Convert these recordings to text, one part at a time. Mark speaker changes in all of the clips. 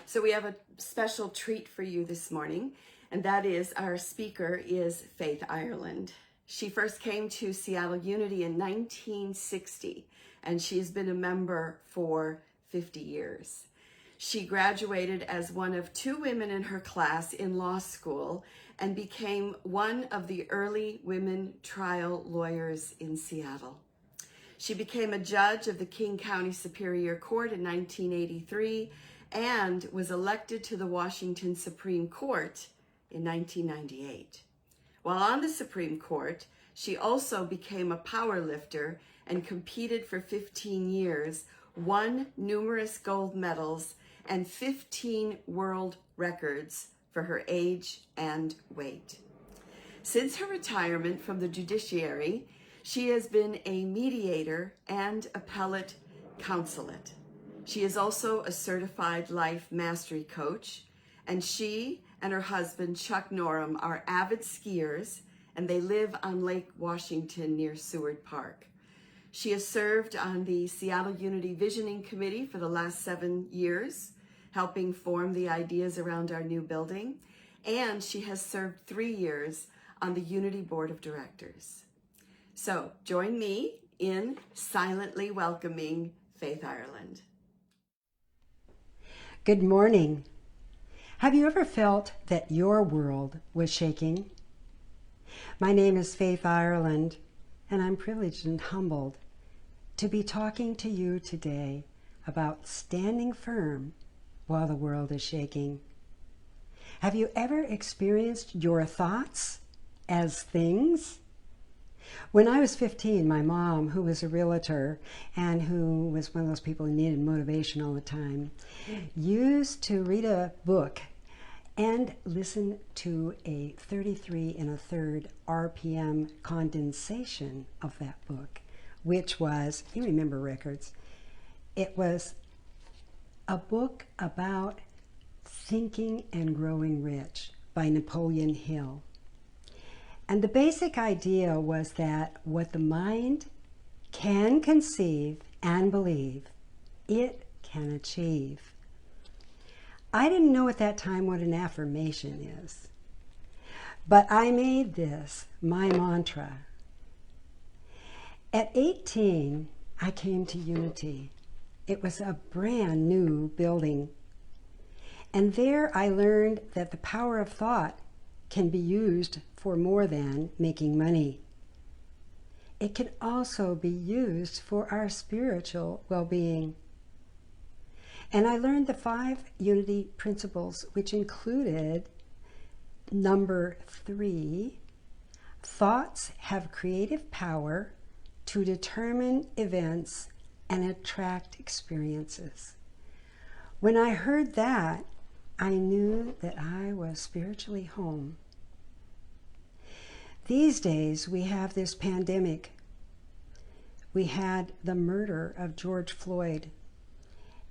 Speaker 1: So we have a special treat for you this morning, and that is our speaker is Faith Ireland. She first came to Seattle Unity in 1960, and she's been a member for 50 years. She graduated as one of two women in her class in law school and became one of the early women trial lawyers in Seattle. She became a judge of the King County Superior Court in 1983 and was elected to the Washington Supreme Court in 1998. While on the Supreme Court, she also became a power lifter and competed for 15 years, won numerous gold medals and 15 world records for her age and weight. Since her retirement from the judiciary, she has been a mediator and appellate consulate. She is also a certified life mastery coach, and she and her husband, Chuck Norum, are avid skiers, and they live on Lake Washington near Seward Park. She has served on the Seattle Unity Visioning Committee for the last 7 years, helping form the ideas around our new building, and she has served 3 years on the Unity Board of Directors. So join me in silently welcoming Faith Ireland.
Speaker 2: Good morning. Have you ever felt that your world was shaking? My name is Faith Ireland, and I'm privileged and humbled to be talking to you today about standing firm while the world is shaking. Have you ever experienced your thoughts as things? When I was 15, my mom, who was a realtor and who was one of those people who needed motivation all the time, used to read a book and listen to a 33 1/3 RPM condensation of that book, which was, you remember records, it was a book about Thinking and Growing Rich by Napoleon Hill. And the basic idea was that what the mind can conceive and believe, it can achieve. I didn't know at that time what an affirmation is, but I made this my mantra. At 18, I came to Unity. It was a brand new building. And there I learned that the power of thought can be used for more than making money. It can also be used for our spiritual well-being. And I learned the 5 Unity principles, which included number 3, thoughts have creative power to determine events and attract experiences. When I heard that, I knew that I was spiritually home. These days, we have this pandemic. We had the murder of George Floyd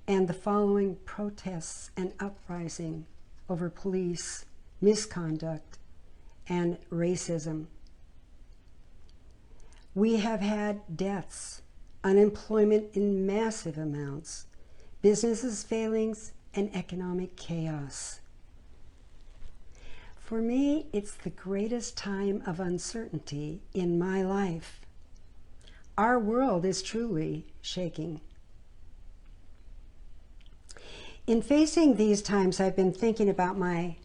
Speaker 2: and the following protests and uprising over police misconduct and racism. We have had deaths, unemployment in massive amounts, businesses failings, and economic chaos. For me, it's the greatest time of uncertainty in my life. Our world is truly shaking. In facing these times, I've been thinking about my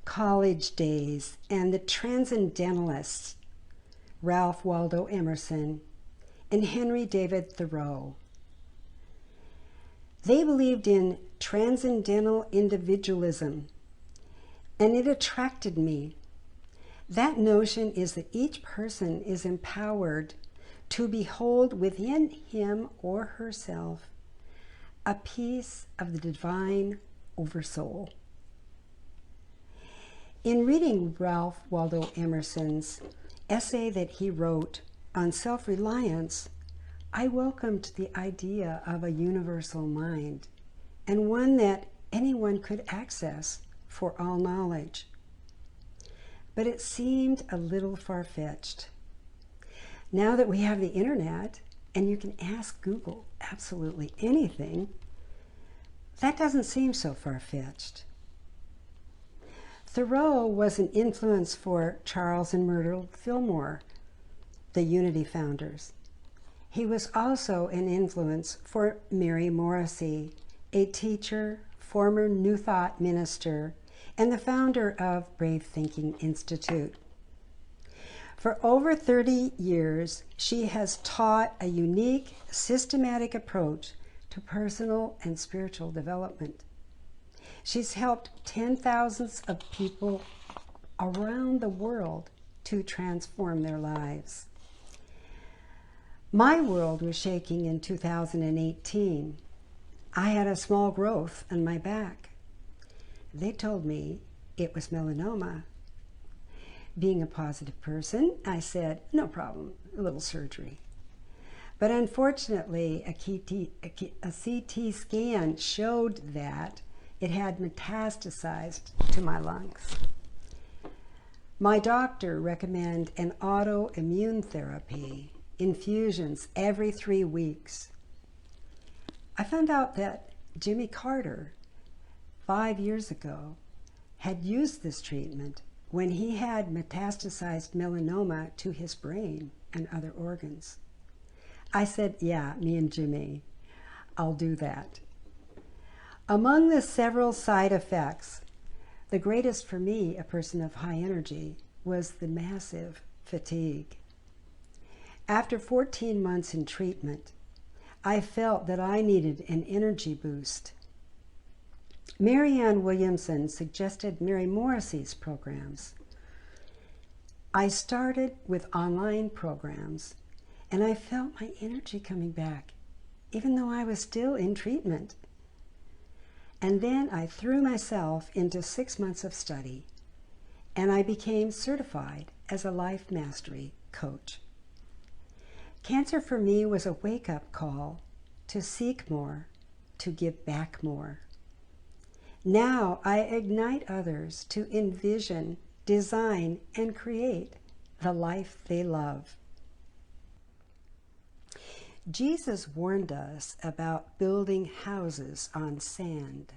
Speaker 2: college days and the transcendentalists, Ralph Waldo Emerson and Henry David Thoreau. They believed in transcendental individualism, and it attracted me. That notion is that each person is empowered to behold within him or herself a piece of the divine oversoul. In reading Ralph Waldo Emerson's essay that he wrote on self-reliance, I welcomed the idea of a universal mind, and one that anyone could access for all knowledge. But it seemed a little far-fetched. Now that we have the internet, and you can ask Google absolutely anything, That doesn't seem so far-fetched. Thoreau was an influence for Charles and Myrtle Fillmore, the Unity founders. He was also an influence for Mary Morrissey, a teacher, former New Thought minister, and the founder of Brave Thinking Institute. For over 30 years, she has taught a unique, systematic approach to personal and spiritual development. She's helped 10,000s of people around the world to transform their lives. My world was shaking in 2018. I had a small growth on my back. They told me it was melanoma. Being a positive person, I said, no problem, a little surgery. But unfortunately, a CT scan showed that it had metastasized to my lungs. My doctor recommended an autoimmune therapy, infusions every 3 weeks. I found out that Jimmy Carter, 5 years ago, had used this treatment when he had metastasized melanoma to his brain and other organs. I said, yeah, me and Jimmy, I'll do that. Among the several side effects, the greatest for me, a person of high energy, was the massive fatigue. After 14 months in treatment, I felt that I needed an energy boost. Marianne Williamson suggested Mary Morrissey's programs. I started with online programs, and I felt my energy coming back, even though I was still in treatment. And then I threw myself into 6 months of study, and I became certified as a life mastery coach. Cancer for me was a wake-up call to seek more, to give back more. Now I ignite others to envision, design, and create the life they love. Jesus warned us about building houses on sand.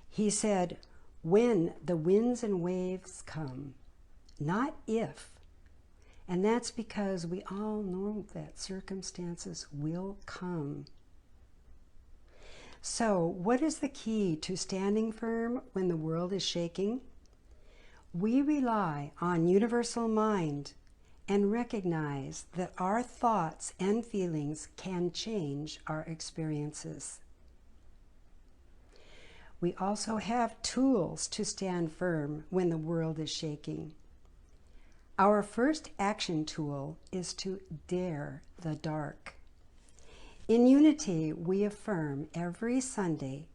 Speaker 2: He said, when the winds and waves come, not if. And that's because we all know that circumstances will come. So, what is the key to standing firm when the world is shaking? We rely on universal mind and recognize that our thoughts and feelings can change our experiences. We also have tools to stand firm when the world is shaking. Our first action tool is to dare the dark. In Unity, we affirm every Sunday,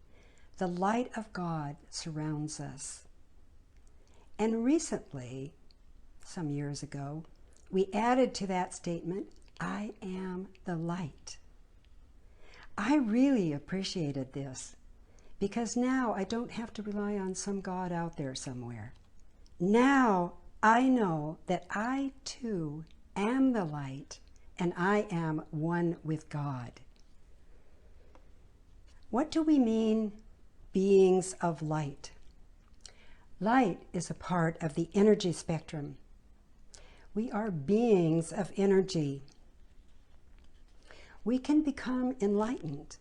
Speaker 2: the light of God surrounds us. And recently, some years ago, we added to that statement, I am the light. I really appreciated this because now I don't have to rely on some God out there somewhere. Now I know that I too am the light and I am one with God. What do we mean, beings of light? Light is a part of the energy spectrum. We are beings of energy. We can become enlightened.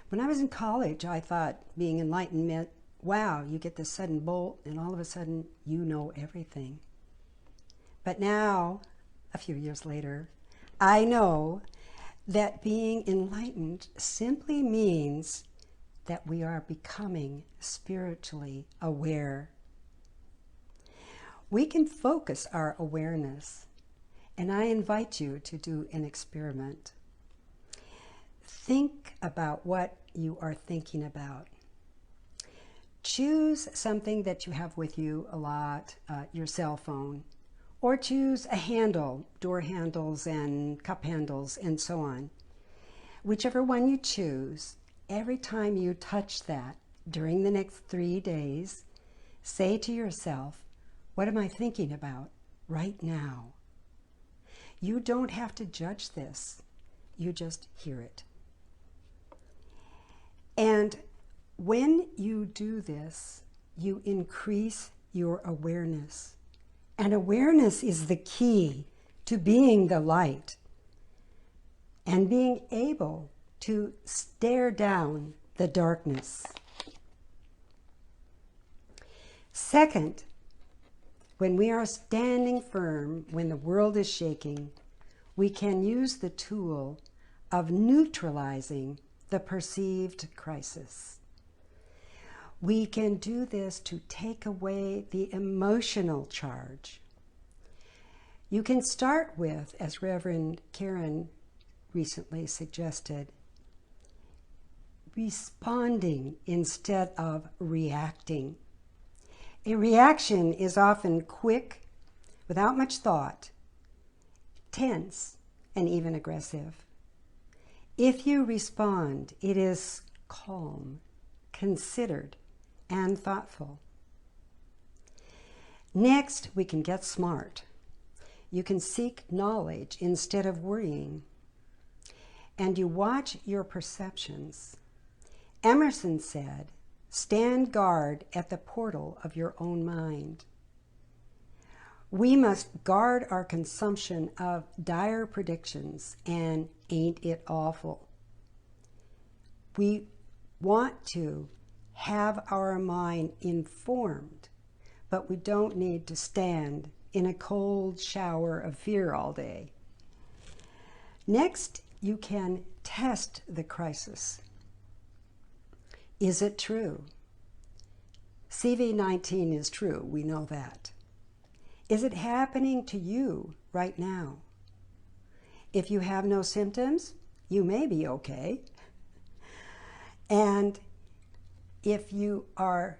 Speaker 2: When I was in college, I thought being enlightened meant, wow, you get this sudden bolt and all of a sudden you know everything. But now, a few years later, I know that being enlightened simply means that we are becoming spiritually aware. We can focus our awareness, and I invite you to do an experiment. Think about what you are thinking about. Choose something that you have with you a lot, your cell phone, or choose a handle, door handles and cup handles and so on. Whichever one you choose, every time you touch that during the next 3 days, say to yourself, what am I thinking about right now? You don't have to judge this. You just hear it. And when you do this, you increase your awareness. And awareness is the key to being the light and being able to stare down the darkness. Second, when we are standing firm, when the world is shaking, we can use the tool of neutralizing the perceived crisis. We can do this to take away the emotional charge. You can start with, as Reverend Karen recently suggested, responding instead of reacting. A reaction is often quick, without much thought, tense, and even aggressive. If you respond, it is calm, considered, and thoughtful. Next, we can get smart. You can seek knowledge instead of worrying. And you watch your perceptions. Emerson said, "Stand guard at the portal of your own mind." We must guard our consumption of dire predictions and ain't it awful. We want to have our mind informed, but we don't need to stand in a cold shower of fear all day. Next, you can test the crisis. Is it true? CV-19 is true, we know that. Is it happening to you right now? If you have no symptoms, you may be okay. And if you are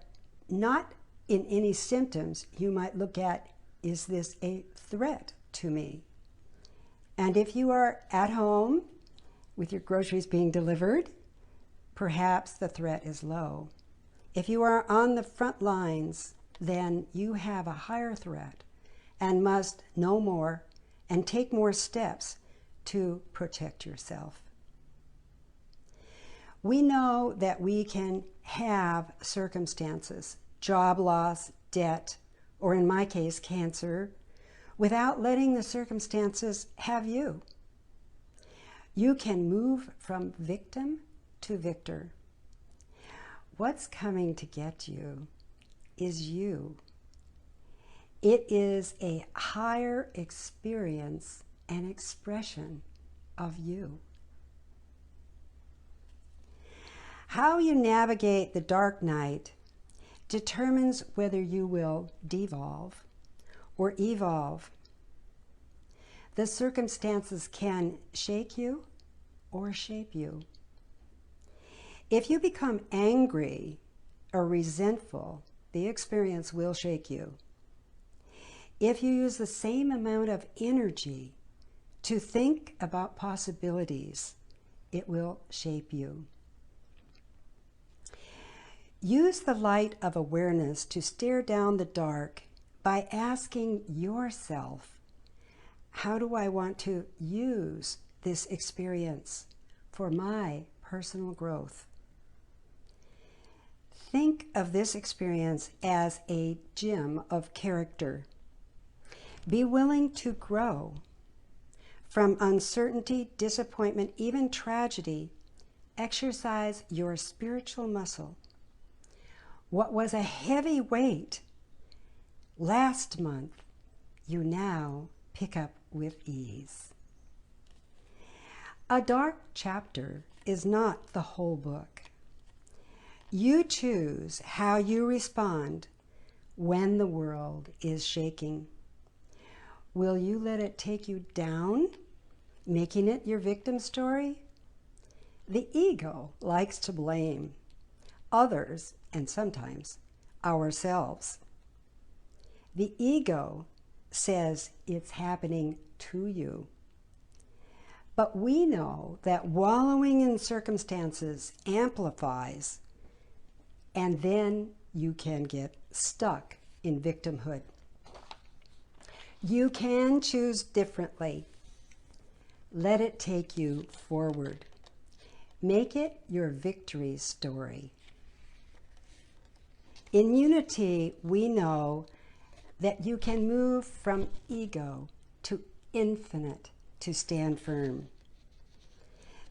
Speaker 2: not in any symptoms, you might look at, is this a threat to me? And if you are at home with your groceries being delivered, perhaps the threat is low. If you are on the front lines, then you have a higher threat and must know more and take more steps to protect yourself. We know that we can have circumstances, job loss, debt, or in my case, cancer, without letting the circumstances have you. You can move from victim to victor. What's coming to get you is you. It is a higher experience and expression of you. How you navigate the dark night determines whether you will devolve or evolve. The circumstances can shake you or shape you. If you become angry or resentful, the experience will shake you. If you use the same amount of energy to think about possibilities, it will shape you. Use the light of awareness to stare down the dark by asking yourself, how do I want to use this experience for my personal growth? Think of this experience as a gym of character. Be willing to grow. From uncertainty, disappointment, even tragedy, exercise your spiritual muscle. What was a heavy weight last month, you now pick up with ease. A dark chapter is not the whole book. You choose how you respond when the world is shaking. Will you let it take you down, making it your victim story? The ego likes to blame others and sometimes ourselves. The ego says it's happening to you. But we know that wallowing in circumstances amplifies, and then you can get stuck in victimhood. You can choose differently. Let it take you forward. Make it your victory story. In unity, we know that you can move from ego to infinite to stand firm.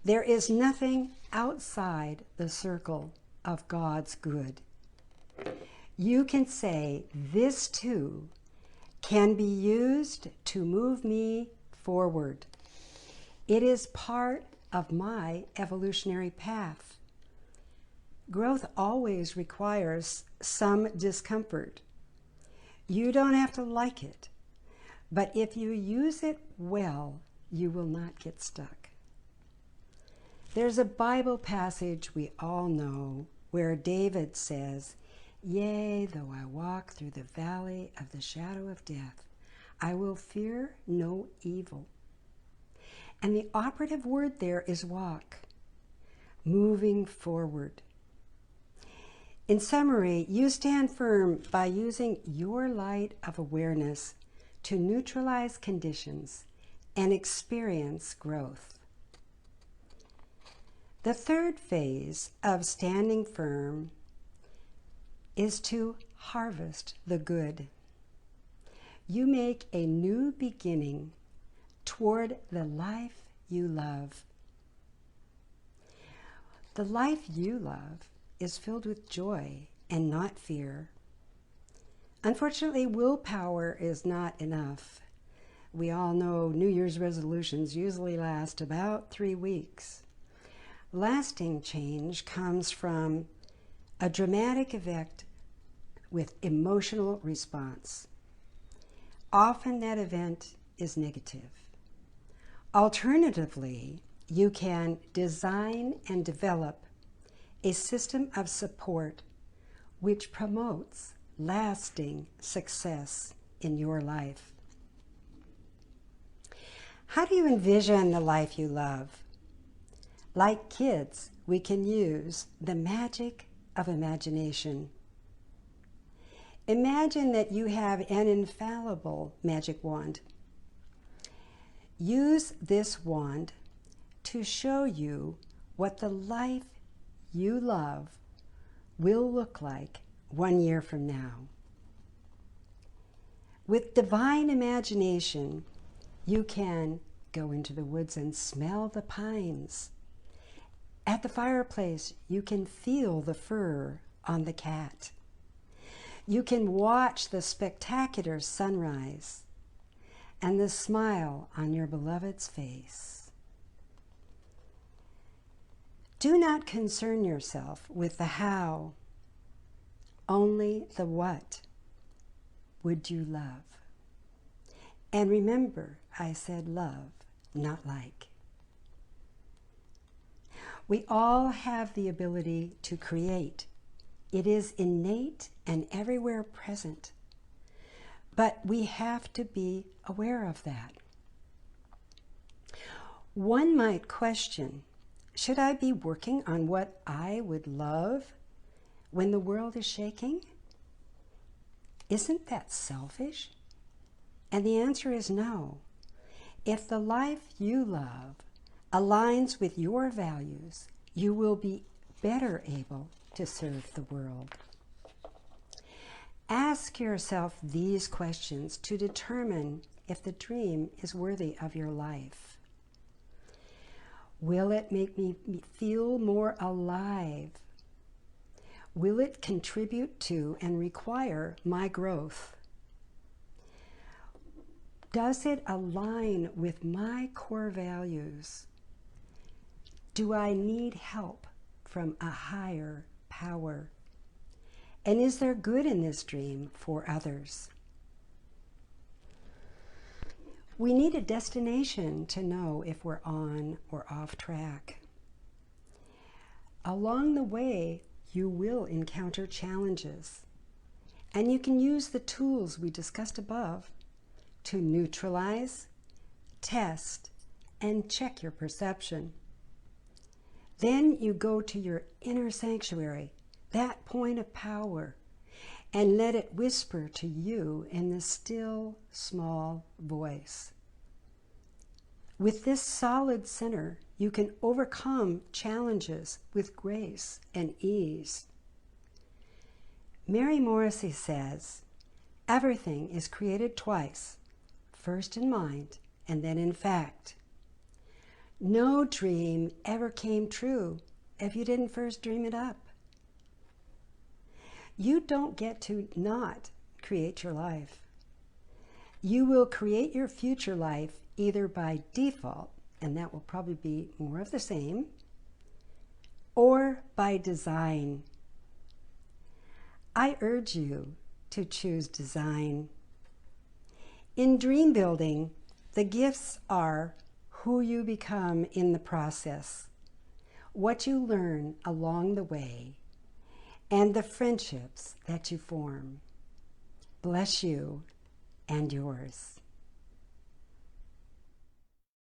Speaker 2: There is nothing outside the circle of God's good. You can say, this too can be used to move me forward. It is part of my evolutionary path. Growth always requires some discomfort. You don't have to like it, but if you use it well, you will not get stuck. There's a Bible passage we all know where David says, "Yea, though I walk through the valley of the shadow of death, I will fear no evil." And the operative word there is walk, moving forward. In summary, you stand firm by using your light of awareness to neutralize conditions and experience growth. The third phase of standing firm is to harvest the good. You make a new beginning toward the life you love. The life you love is filled with joy and not fear. Unfortunately, willpower is not enough. We all know New Year's resolutions usually last about 3 weeks. Lasting change comes from a dramatic event with emotional response. Often that event is negative. Alternatively, you can design and develop a system of support which promotes lasting success in your life. How do you envision the life you love? Like kids, we can use the magic of imagination. Imagine that you have an infallible magic wand. Use this wand to show you what the life you love will look like 1 year from now. With divine imagination, you can go into the woods and smell the pines. At the fireplace, you can feel the fur on the cat. You can watch the spectacular sunrise and the smile on your beloved's face. Do not concern yourself with the how, only the what would you love. And remember, I said love, not like. We all have the ability to create. It is innate and everywhere present. But we have to be aware of that. One might question, should I be working on what I would love when the world is shaking? Isn't that selfish? And the answer is no. If the life you love aligns with your values, you will be better able to serve the world. Ask yourself these questions to determine if the dream is worthy of your life. Will it make me feel more alive? Will it contribute to and require my growth? Does it align with my core values? Do I need help from a higher power? And is there good in this dream for others? We need a destination to know if we're on or off track. Along the way, you will encounter challenges, and you can use the tools we discussed above to neutralize, test, and check your perception. Then you go to your inner sanctuary, that point of power, and let it whisper to you in the still, small voice. With this solid center, You can overcome challenges with grace and ease. Mary Morrissey says, everything is created twice, first in mind and then in fact. No dream ever came true if you didn't first dream it up. You don't get to not create your life. You will create your future life either by default, and that will probably be more of the same, or by design. I urge you to choose design. In dream building, the gifts are who you become in the process, what you learn along the way, and the friendships that you form. Bless you and yours.